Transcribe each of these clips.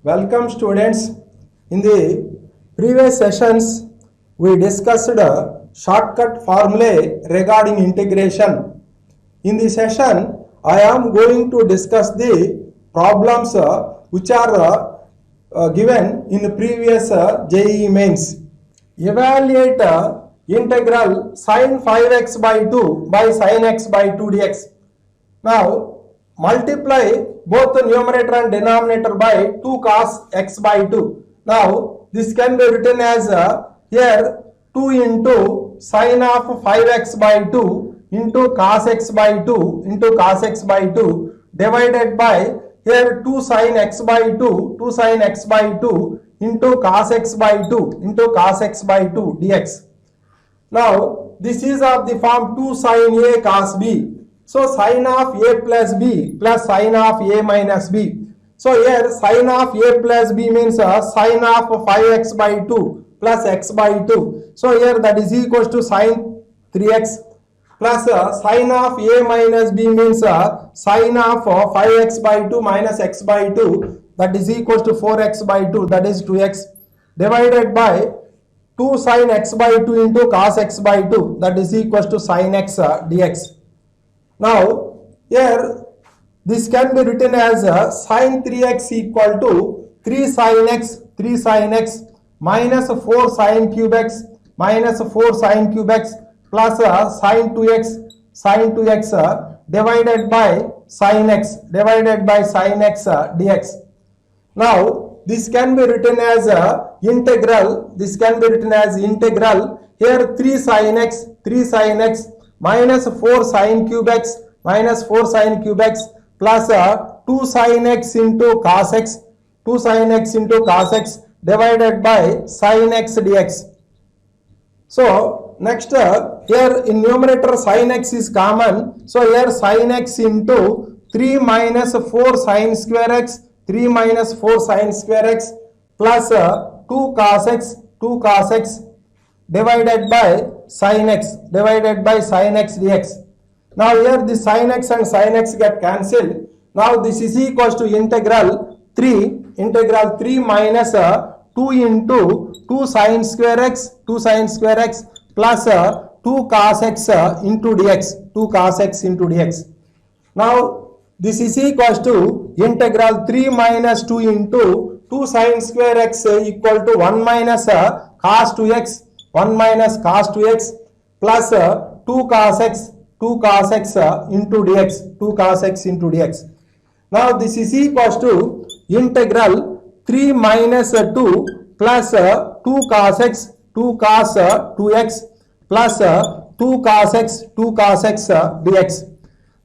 Welcome students. In the previous sessions, we discussed shortcut formulae regarding integration. In this session, I am going to discuss the problems which are given in the previous JEE mains. Evaluate integral sin 5x by 2 by sin x by 2 dx. Now, multiply both the numerator and denominator by 2 cos x by 2. Now, this can be written as here 2 into sin of 5x by 2 into cos x by 2 into cos x by 2 divided by here 2 sin x by 2 sin x by 2 into cos x by 2 into cos x by 2 dx. Now, this is of the form 2 sin a cos b. So, sin of a plus b plus sin of a minus b. So, here sin of a plus b means sin of 5x by 2 plus x by 2. So, here that is equals to sin 3x plus sin of a minus b means sin of 5x by 2 minus x by 2, that is equals to 4x by 2, that is 2x, divided by 2 sin x by 2 into cos x by 2, that is equals to sin x dx. Now, here this can be written as sin 3x equal to 3 sin x minus 4 sin cube x minus 4 sin cube x plus sin 2x divided by sin x dx. Now, this can be written as integral. Here 3 sin x minus 4 sin cube x minus 4 sin cube x plus 2 sin x into cos x divided by sin x dx. So next here in numerator sin x is common. So here sin x into 3 minus 4 sin square x plus 2 cos x divided by sin x dx. Now here the sin x and sin x get cancelled. Now this is equals to integral 3 minus 2 into 2 sin square x plus 2 cos x into dx. Now this is equals to integral 3 minus 2 into 2 sin square x equal to 1 minus cos 2x plus 2 cos x into dx. Now this is equals to integral 3 minus 2 plus 2 cos 2x plus 2 cos x dx.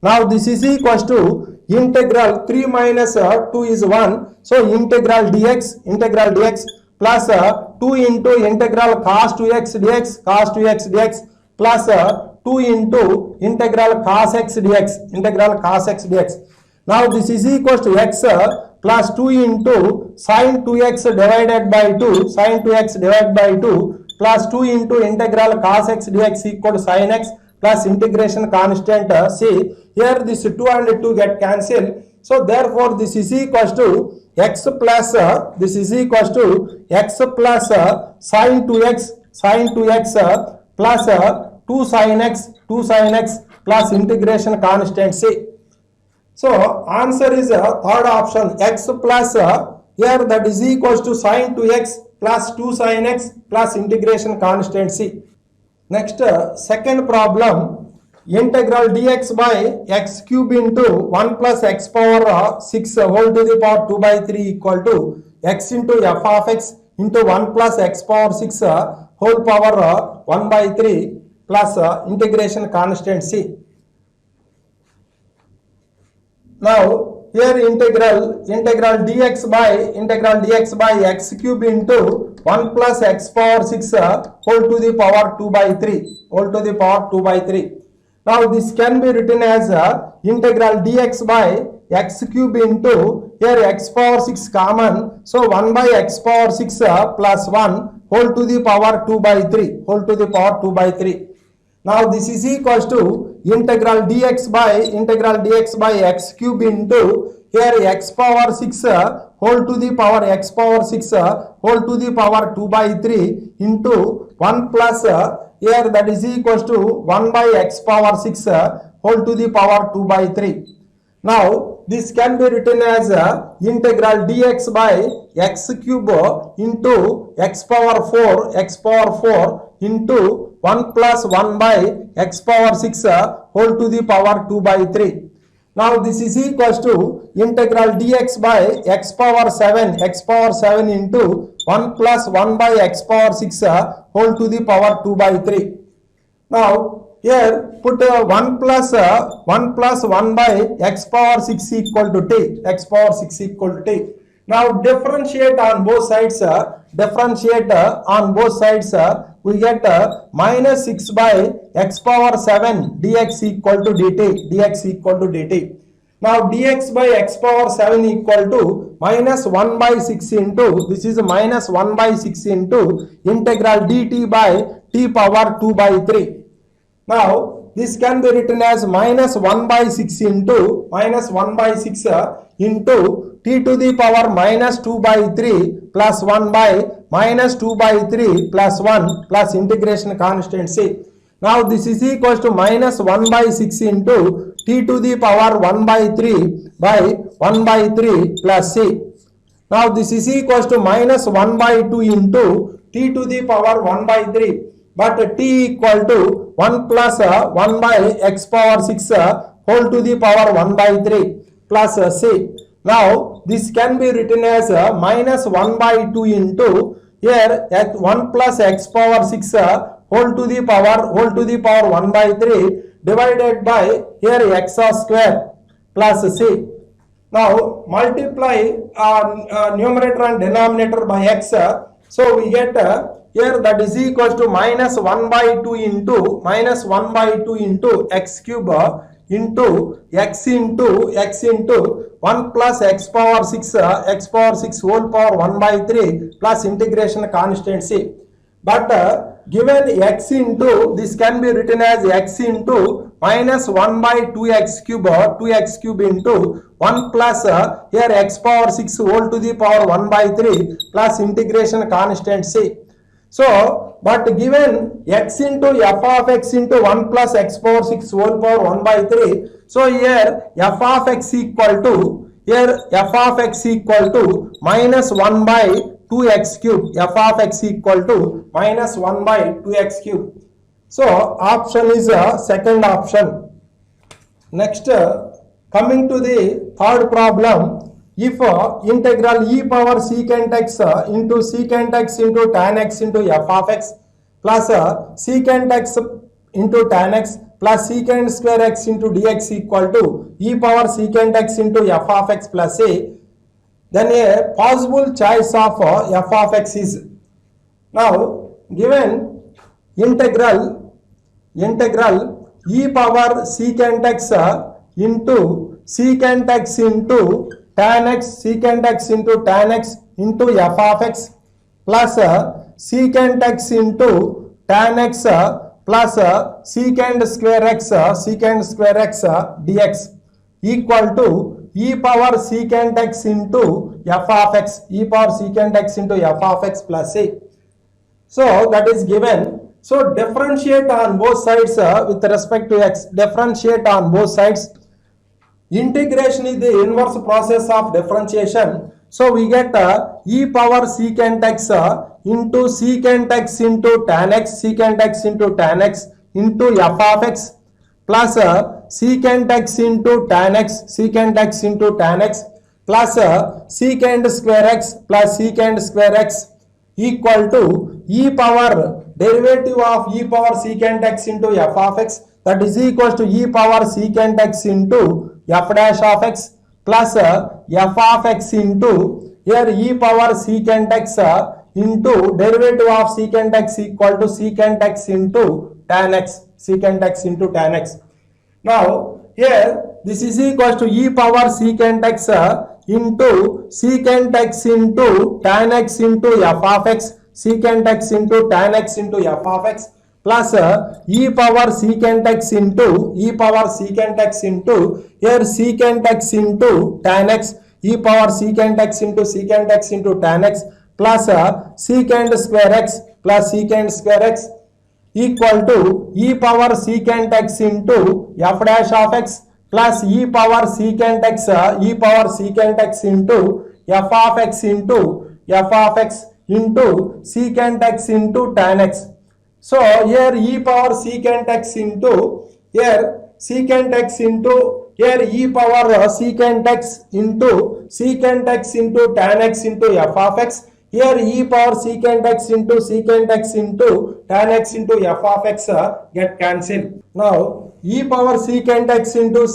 Now this is equals to integral 3 minus 2 is 1. So integral dx plus 2 into integral cos 2x dx plus 2 into integral cos x dx. Now this is equals to x plus 2 into sin 2x divided by 2 plus 2 into integral cos x dx equal to sin x plus integration constant c. Here this 2 and 2 get cancelled. So therefore this is equals to x plus sin 2x plus 2 sin x plus integration constant c. So answer is third option, x plus here that is equals to sin 2x plus 2 sin x plus integration constant c. Next second problem, integral dx by x cube into 1 plus x power 6 whole to the power 2 by 3 equal to x into f of x into 1 plus x power 6 whole power 1 by 3 plus integration constant c. Now here integral dx by x cube into 1 plus x power 6 whole to the power 2 by 3. Now this can be written as integral dx by x cube into here x power 6 common. So 1 by x power 6 plus 1 whole to the power 2 by 3. Now this is equals to integral dx by x cube into here x power 6 whole to the power x power 6 whole to the power 2 by 3 into 1 plus here that is equals to 1 by x power 6 whole to the power 2 by 3. Now this can be written as integral dx by x cube into x power 4 into 1 plus 1 by x power 6 whole to the power 2 by 3. Now this is equals to integral dx by x power 7 into 1 plus 1 by x power 6 whole to the power 2 by 3. Now here put 1 plus 1 by x power 6 equal to t. Now differentiate on both sides. We get minus 6 by x power 7 dx equal to dt. Now dx by x power 7 equal to minus 1 by 6 into, this is minus 1 by 6 into integral dt by t power 2 by 3. Now this can be written as minus 1 by 6 into t to the power minus 2 by 3 plus 1 by minus 2 by 3 plus 1 plus integration constant c. Now this is equals to minus 1 by 6 into t to the power 1 by 3 by 1 by 3 plus c. Now this is equals to minus 1 by 2 into t to the power 1 by 3. But t equal to 1 plus 1 by x power 6 whole to the power 1 by 3 plus c. Now this can be written as minus 1 by 2 into here at 1 plus x power 6 whole to the power 1 by 3 divided by here x square plus c. Now multiply numerator and denominator by x. So we get here that is equals to minus 1 by 2 into x cube into x into 1 plus x power 6 whole power 1 by 3 plus integration constant c. But given x into, this can be written as x into minus 1 by 2x cube into 1 plus here x power 6 whole to the power 1 by 3 plus integration constant c. So, but given x into f of x into 1 plus x power 6 whole power 1 by 3. So, here f of x equal to minus 1 by 2x cube. F of x equal to minus 1 by 2x cube. So, option is second option. Next, coming to the third problem. If integral e power secant x into secant x into tan x into f of x plus secant x into tan x plus secant square x into dx equal to e power secant x into f of x plus a, then a possible choice of f of x is, now given integral e power secant x into secant x into tan x into f of x plus secant x into tan x plus secant square x dx equal to e power secant x into f of x plus a. So that is given. So differentiate on both sides with respect to x. Differentiate on both sides. Integration is the inverse process of differentiation. So we get e power secant x into secant x into tan x into f of x plus secant x into tan x plus secant square x equal to e power derivative of e power secant x into f of x, that is equals to e power secant x into f dash of x plus f of x into here e power secant x into derivative of secant x equal to secant x into tan x. Now here this is equals to e power secant x into secant x into tan x into f of x, secant x into tan x into f of x plus e power secant x into e power secant x into here secant x into tan x, e power secant x into tan x plus secant square x plus secant square x equal to e power secant x into f dash of x plus e power secant x into f of x into secant x into tan x. So here e power secant x into here secant x into here e power secant x into tan x into f of x. Here e power secant x into tan x into f of x get cancelled. Now e power secant x into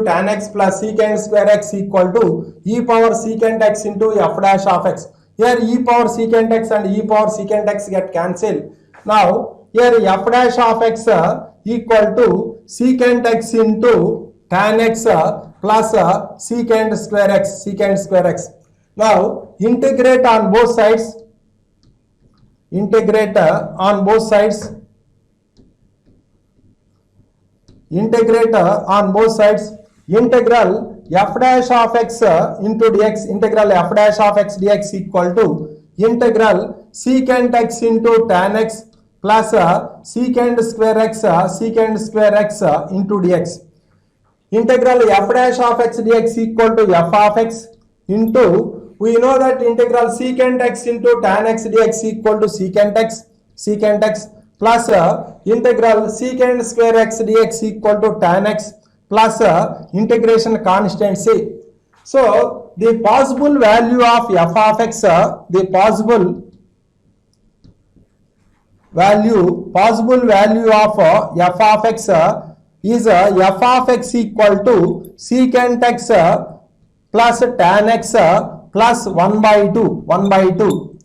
tan x plus secant square x equal to e power secant x into f dash of x. Here e power secant x and e power secant x get cancelled. Now here f dash of x equal to secant x into tan x plus secant square x. Now integrate on both sides. Integral f dash of x into dx, integral f dash of x dx equal to integral secant x into tan x plus secant square x into dx. Integral f dash of x dx equal to f of x into, we know that integral secant x into tan x dx equal to secant x plus integral secant square x dx equal to tan x plus integration constant c. So the possible value of f of x, the possible value of f of x is f of x equal to secant x plus tan x plus 1 by 2.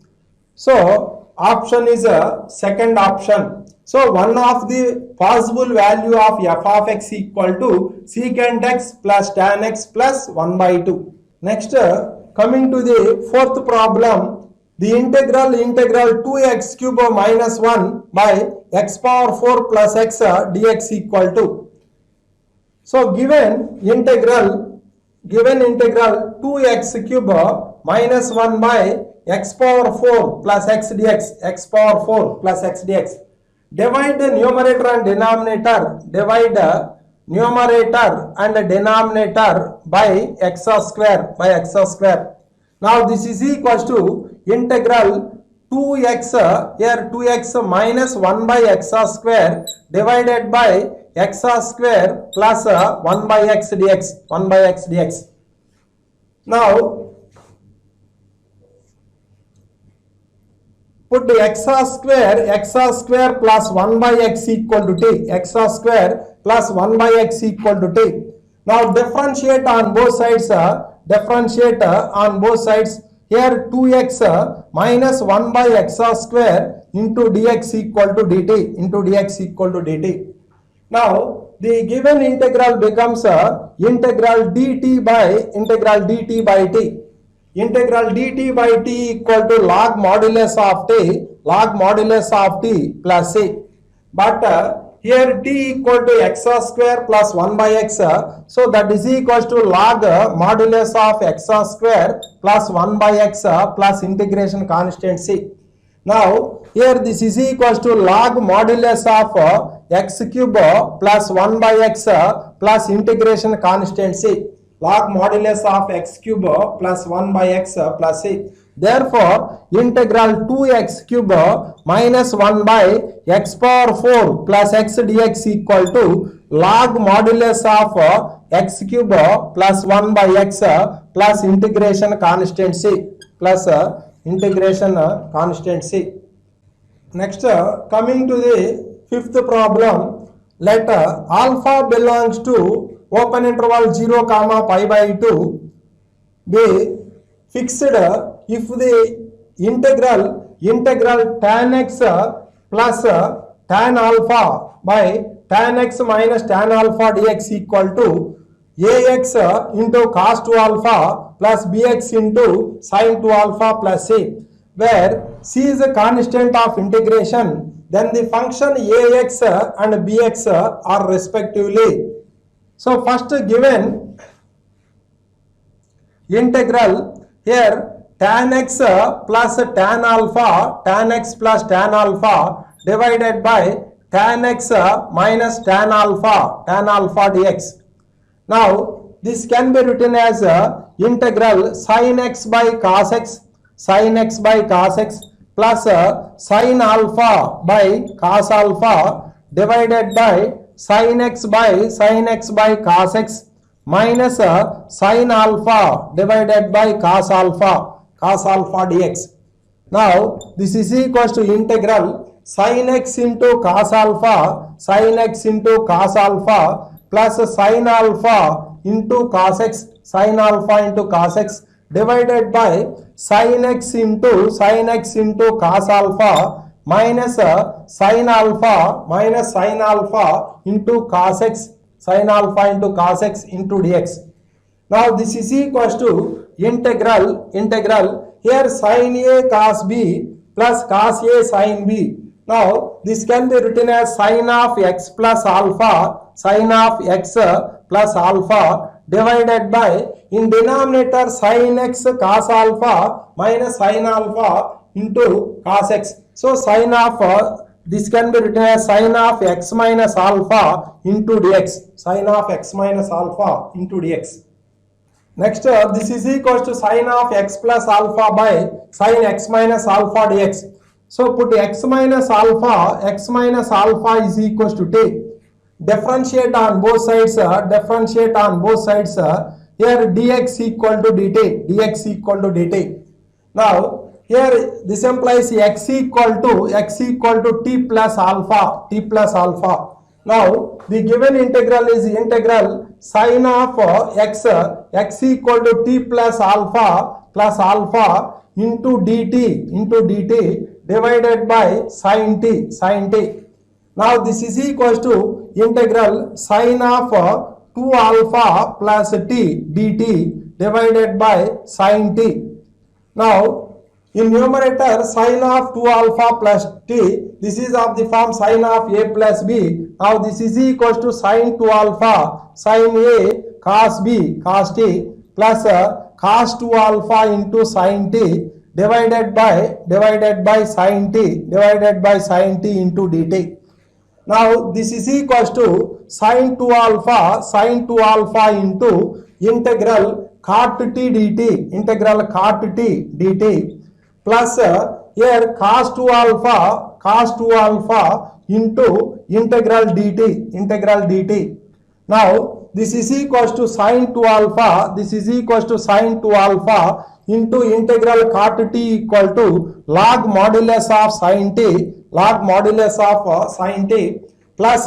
So option is a second option. So one of the possible value of f of x equal to secant x plus tan x plus 1 by 2. Next, coming to the fourth problem, the integral 2x cube minus 1 by x power 4 plus x dx equal to. So given integral 2x cube minus 1 by x power 4 plus x dx, divide the numerator and denominator by x square. Now this is equals to integral 2x, here 2x minus 1 by x square divided by x square plus 1 by x dx. Now put the x square plus 1 by x equal to t, Now differentiate on both sides, here 2x minus 1 by x square into dx equal to dt, Now the given integral becomes integral dt by t. Integral dt by t equal to log modulus of t plus c. But here t equal to x square plus 1 by x, so that is equals to log modulus of x square plus 1 by x plus integration constant c. Now here this is equals to log modulus of x cube plus 1 by x plus integration constant c. Log modulus of x cube plus 1 by x plus c. Therefore, integral 2x cube minus 1 by x power 4 plus x dx equal to log modulus of x cube plus 1 by x plus integration constant c. Next, coming to the fifth problem, let alpha belongs to open interval 0 comma pi by 2 be fixed if the integral tan x plus tan alpha by tan x minus tan alpha dx equal to ax into cos 2 alpha plus bx into sin 2 alpha plus c, where c is a constant of integration, then the function ax and bx are respectively. So first given integral here tan x plus tan x plus tan alpha divided by tan x minus tan alpha dx. Now this can be written as integral sin x by cos x plus sin alpha by cos alpha divided by sin x by cos x minus sin alpha divided by cos alpha dx. Now this is equals to integral sin x into cos alpha plus sin alpha into cos x divided by sin x into cos alpha minus sin alpha into cos x into dx. Now this is equals to integral here sin a cos b plus cos a sin b. Now this can be written as sin of x plus alpha divided by in denominator sin x cos alpha minus sin alpha into cos x. So sin of this can be written as sin of x minus alpha into dx. Sin of x minus alpha into dx. Next this is equals to sin of x plus alpha by sin x minus alpha dx. So put x minus alpha is equals to t. Differentiate on both sides here dx equal to dt. Now here this implies x equal to t plus alpha. Now the given integral is integral sin of x equal to t plus alpha into dt divided by sin t. Now this is equals to integral sin of 2 alpha plus t dt divided by sin t. Now in numerator sin of 2 alpha plus t, this is of the form sin of a plus b. Now this is equals to sin 2 alpha sin a cos b cos t plus cos 2 alpha into sin t divided by sin t into dt. Now this is equals to sin 2 alpha into integral cot t dt plus here cos 2 alpha into integral dt. Now this is equals to sin 2 alpha into integral cot t equal to log modulus of sin t plus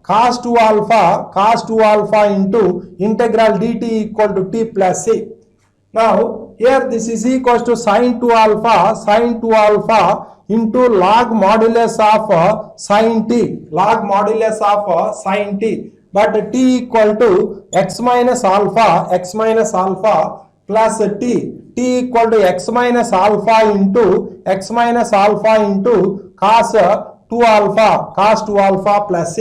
cos 2 alpha into integral dt equal to t plus c. Now here this is equals to sin 2 alpha into log modulus of sin t but t equal to x minus alpha plus t equal to x minus alpha into cos 2 alpha plus c.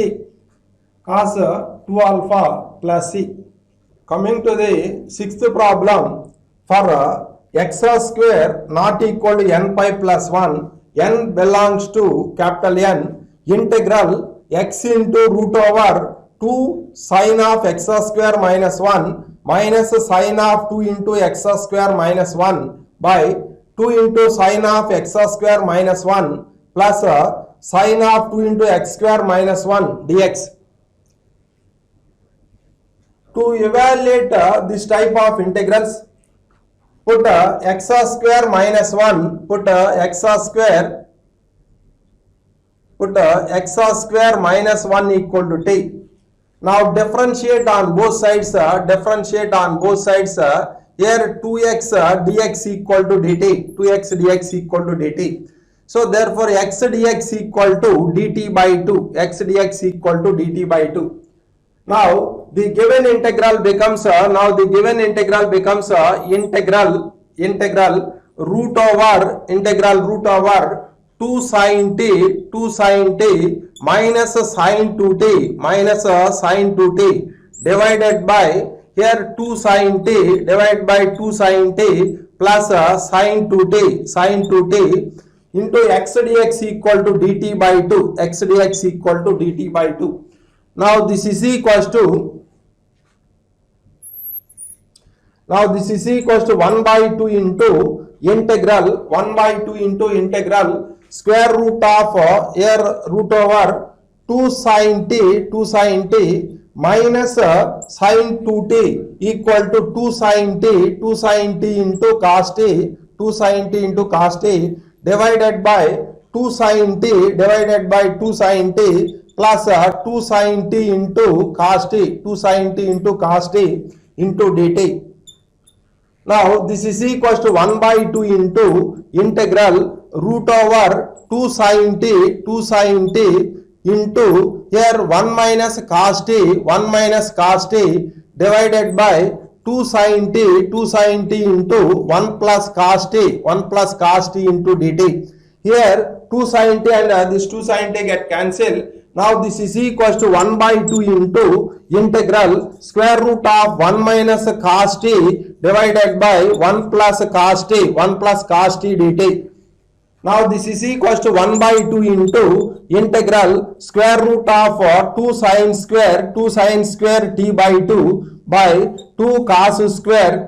Coming to the sixth problem, for x square not equal to n pi plus 1, n belongs to capital N, integral x into root over 2 sin of x square minus 1 minus sin of 2 into x square minus 1 by 2 into sin of x square minus 1 plus sin of 2 into x square minus 1 dx. To evaluate this type of integrals, put x square minus 1, put x square minus 1 equal to t. Now differentiate on both sides, here 2x dx equal to dt, So therefore x dx equal to dt by 2, Now the given integral becomes integral root over 2 2 sin t minus sin 2t minus sin 2t divided by here 2 sin t divided by 2 sin t plus sin 2t into x dx equal to dt by 2, x dx equal to dt by 2. Now this is equals to 1 by 2 into integral 1 by 2 into integral square root of here root over 2 sin t minus sin 2t equal to 2 sin t into cos t divided by 2 sin t divided by 2 sin t plus 2 sin t into cos t into dt. Now this is equals to 1 by 2 into integral root over 2 sin t into here 1 minus cos t divided by 2 sin t into 1 plus cos t into dt. Here 2 sin t and this 2 sin t get cancelled. Now this is equals to 1 by 2 into integral square root of 1 minus cos t divided by 1 plus cos t dt. Now this is equals to 1 by 2 into integral square root of 2 sin square t by 2 by 2 cos square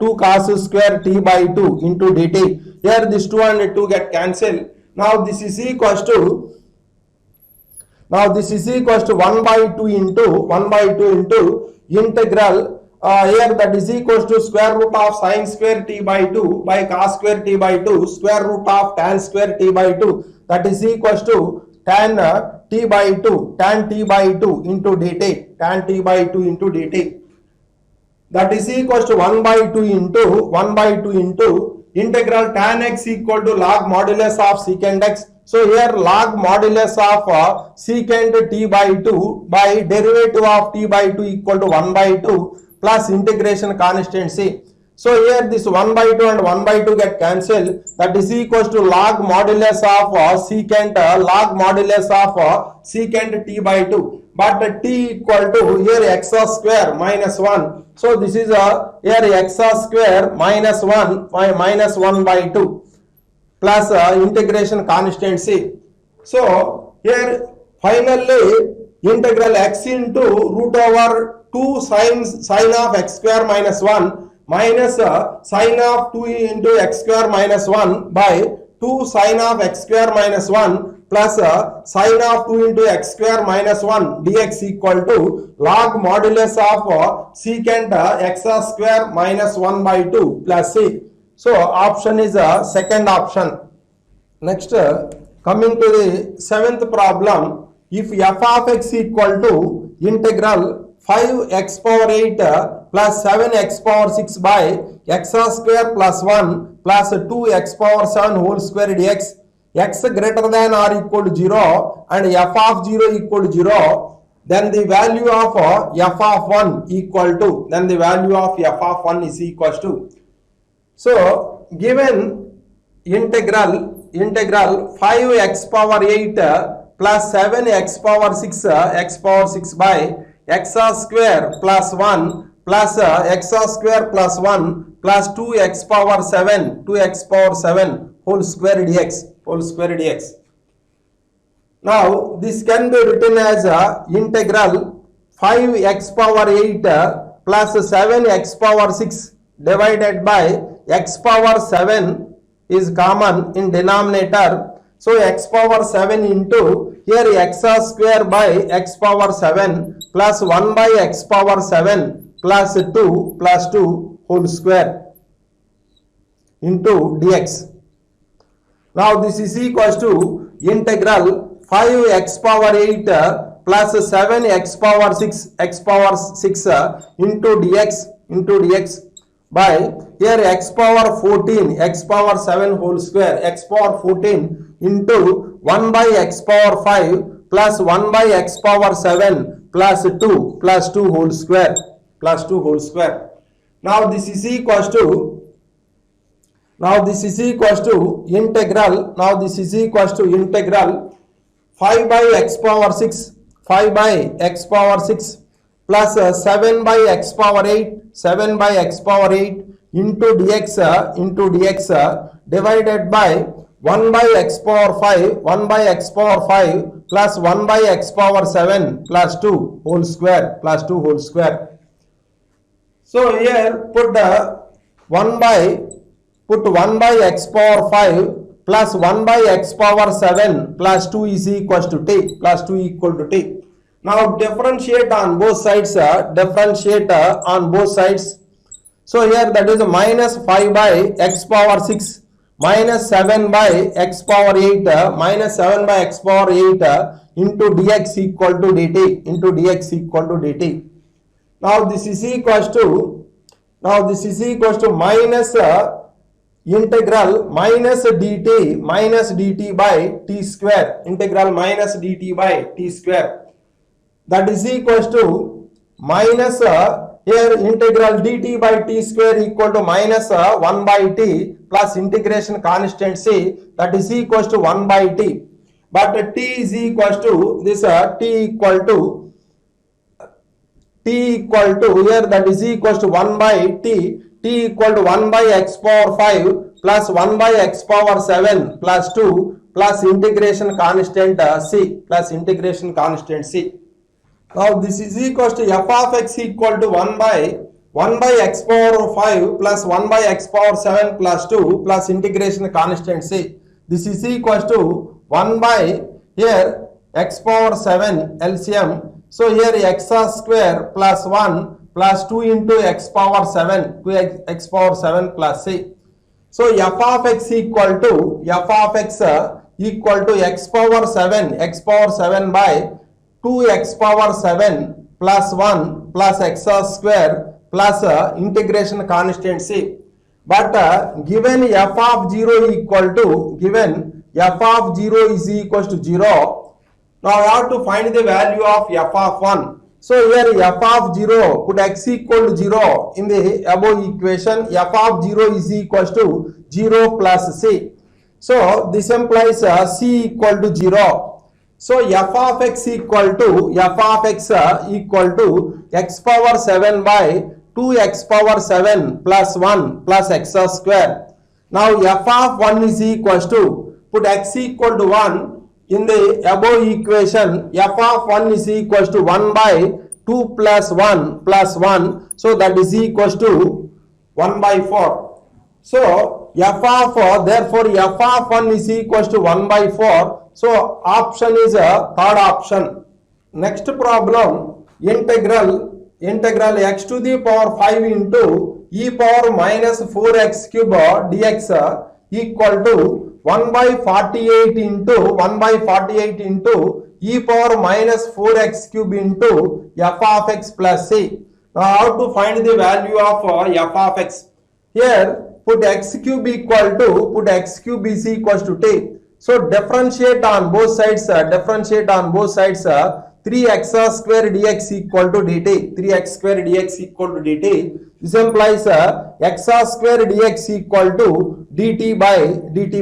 t by 2 into dt. Here this 2 and 2 get cancelled. Now this is equals to 1 by 2 into integral here that is equals to square root of sin square t by 2 by cos square t by 2 square root of tan square t by 2 that is equals to tan t by 2 into dt that is equals to 1 by 2 into integral tan x equal to log modulus of secant x. So here log modulus of secant t by 2 by derivative of t by 2 equal to 1 by 2 plus integration constant c. So here this 1 by 2 and 1 by 2 get cancelled, that is equals to log modulus of secant t by 2, but t equal to here x square minus 1. So this is here x square minus 1 by 2 plus integration constant c. So here finally integral x into root over 2 sin of x square minus 1 minus sin of 2 into x square minus 1 by 2 sin of x square minus 1 plus sin of 2 into x square minus 1 dx equal to log modulus of secant x square minus 1 by 2 plus c. So option is second option. Next coming to the seventh problem, if f of x equal to integral 5x power 8 plus 7x power 6 by x square plus 1 plus 2x power 7 whole square dx, x greater than or equal to 0 and f of 0 equal to 0, then the value of f of 1 equal to, then the value of f of 1 is equals to. So given integral 5x power 8 plus 7x power 6 by x square plus 1 plus x square plus 1 plus 2x power 7 whole square dx. Now this can be written as integral 5x power 8 plus 7x power 6 divided by x power 7 is common in denominator. So x power 7 into here x square by x power 7 plus 1 by x power 7 plus 2 whole square into dx. Now this is equals to integral 5x power 8 plus 7x power 6 into dx by here x power 14 x power 7 whole square x power 14 into 1 by x power 5 plus 1 by x power 7 plus 2 whole square. Now this is equals to Now this is equals to integral. Now this is equals to integral 5 by x power 6, 5 by x power 6 plus 7 by x power 8, 7 by x power 8 into dx divided by 1 by x power 5, 1 by x power 5 plus 1 by x power 7 plus 2 whole square, plus 2 whole square. So here put 1 by x power 5 plus 1 by x power 7 plus 2 is equals to t, plus 2 equal to t. Now differentiate on both sides, differentiate on both sides. So here that is minus 5 by x power 6 minus 7 by x power 8 minus 7 by x power 8 into dx equal to dt, into dx equal to dt. Now this is equals to, minus integral minus dt by t square, integral minus dt by t square, that is equals to minus here integral dt by t square equal to minus 1 by t plus integration constant c, that is equals to 1 by t, but t is equals to this t equal to here, that is equals to 1 by t equal to 1 by x power 5 plus 1 by x power 7 plus 2 plus integration constant c, plus integration constant c. Now this is equals to f of x equal to 1 by x power 5 plus 1 by x power 7 plus 2 plus integration constant c. This is equals to 1 by here x power 7 LCM. So here x square plus 1 plus 2 into x power 7, x power 7 plus c. So f of x equal to x power 7 by 2x power 7 plus 1 plus x square plus integration constant c. But given f of 0 equal to, given f of 0 is equals to 0, now I have to find the value of f of 1. So here f of 0, put x equal to 0 in the above equation, f of 0 is equals to 0 plus c. So this implies c equal to 0. So f of x equal to x power 7 by 2x power 7 plus 1 plus x square. Now f of 1 is equals to, put x equal to 1 in the above equation, f of 1 is equals to 1 by 2 plus 1 plus 1, so that is equals to 1 by 4. So therefore f of 1 is equals to 1 by 4. So option is a third option. Next problem, integral x to the power 5 into e power minus 4x cube dx equal to 1 by 48 into e power minus 4x cube into f of x plus c. Now how to find the value of f of x? Here put x cube is equals to t. So differentiate on both sides, 3x square dx equal to dt, 3x square dx equal to dt. This implies x square dx equal to dt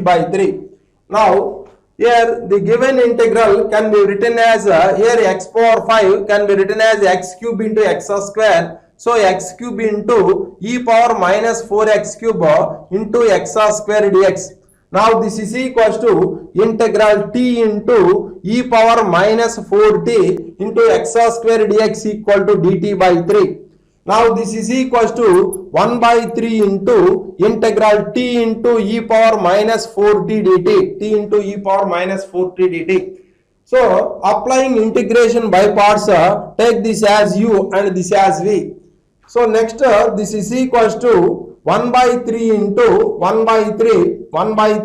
by 3. Now here the given integral can be written as here x power 5 can be written as x cube into x square. So x cube into e power minus 4x cube into x square dx. Now this is equals to integral t into e power minus 4t into x square dx equal to dt by 3. Now this is equals to 1 by 3 into integral t into e power minus 4t dt, t into e power minus 4t dt. So applying integration by parts, take this as u and this as v. So next this is equals to 1 by 3 into 1 by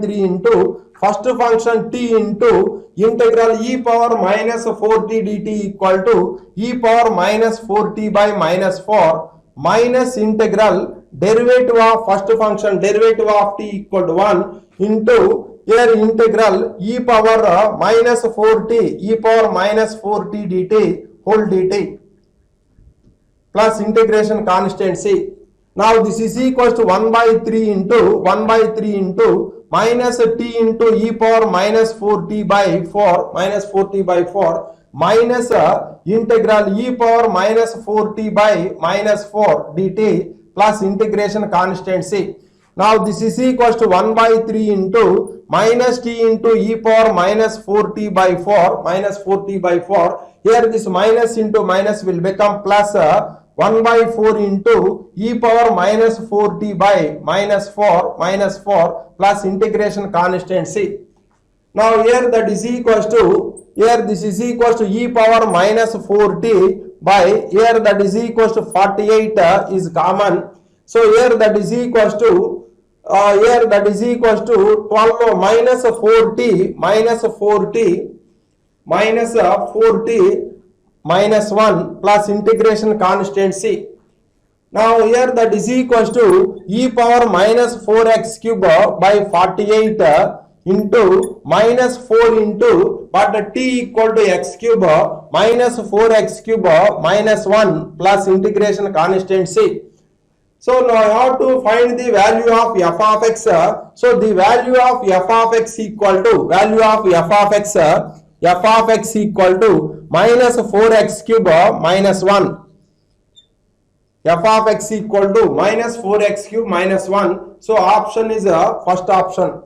3 into first function t into integral e power minus 4t dt equal to e power minus 4t by minus 4 minus integral derivative of first function derivative of t equal to 1 into here integral e power minus 4t dt whole dt plus integration constant c. Now this is equals to 1 by 3 into minus t into e power minus 4t by 4 minus integral e power minus 4t by minus 4 dt plus integration constant c. Now this is equals to 1 by 3 into minus t into e power minus 4t by 4 here this minus into minus will become plus 1 by 4 into e power minus 4t by minus 4 plus integration constant c. Now here that is equals to, here this is equals to e power minus 4t by, here that is equals to 48 is common. So here that is equals to, here that is equals to 12 minus 4t minus 1 plus integration constant c. Now here that is equals to e power minus 4x cube by 48 into minus 4 into, but t equal to x cube minus 4x cube minus 1 plus integration constant c. So now I have to find the value of f of x. So the value of f of x equal to, value of f of x equal to minus 4x cube minus 1. F of x equal to minus 4x cube minus 1. So option is first option.